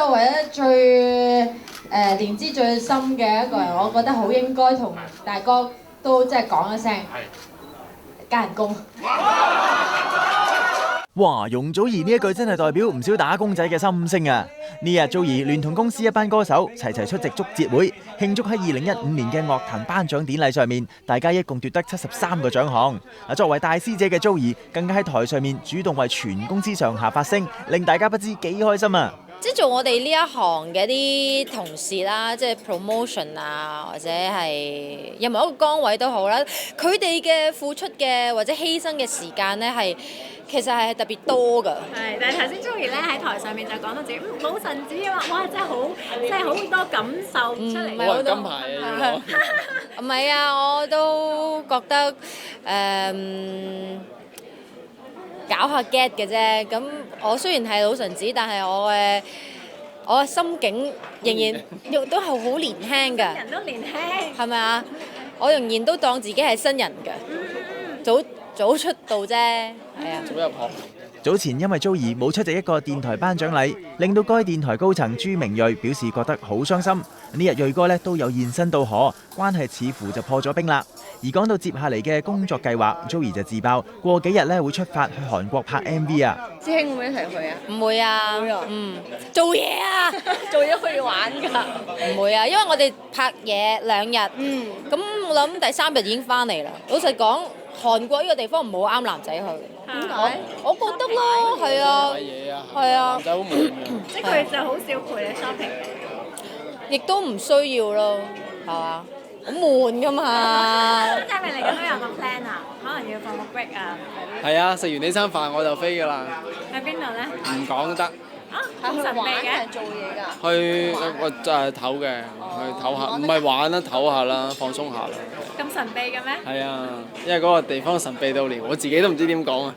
作為咧年資最深嘅一個人，我覺得好應該同大哥都即係講一聲加人工。哇！容祖兒呢一句真係代表唔少打工仔嘅心聲啊！呢日祖兒聯同公司一班歌手齊齊出席祝捷會，慶祝喺2015年嘅樂壇頒獎典禮上面，大家一共奪得73個獎項。作為大師姐嘅祖兒，更加喺台上面主動為全公司上下發聲，令大家不知幾開心啊！即係做我哋呢一行嘅啲同事啦，即係 promotion 啊，或者係任何一個崗位都好啦，佢哋嘅付出嘅或者犧牲嘅時間咧係其實係特別多㗎。係，但係頭先 Joey 咧喺台上面就講到自己冇神子啊嘛，哇！真係好多感受出嚟。冇金牌啊！唔係啊，我都覺得搞下 get 嘅啫，咁我雖然係老臣子，但係我嘅心境仍然都係好年輕㗎。人都年輕。係咪啊？我仍然都當自己係新人㗎，早出道啫，係啊。早入行。早前因為祖兒冇出席一個電台頒獎禮，令到該電台高層朱明鋭表示覺得好傷心。呢日鋭哥都有現身道賀，關係似乎就破咗冰啦。而講到接下嚟嘅工作計劃，祖兒就自爆過幾日會出發去韓國拍 MV 啊！師兄會唔會一齊去啊？唔會啊，做嘢啊，做嘢可以玩㗎。唔會啊，因為我哋拍嘢2日，咁我諗第3日已經翻嚟啦。老實講，韓國呢個地方唔好啱男仔去。點解？我覺得咯，係啊，係啊，即係佢就好少陪你 shopping，亦都唔需要咯，係嘛？好悶㗎嘛。咁係咪嚟緊都有個 plan 啊？可能要放個 break 啊？係啊，食完呢餐飯我就飛㗎啦。喺邊度咧？唔講都得。啊，咁神秘嘅。做嘢㗎。去我就係唞嘅，去唞下，唔係玩啦，唞下啦，放鬆下啦。咁神秘嘅咩？係啊，因為嗰個地方神秘到連我自己都唔知點講啊。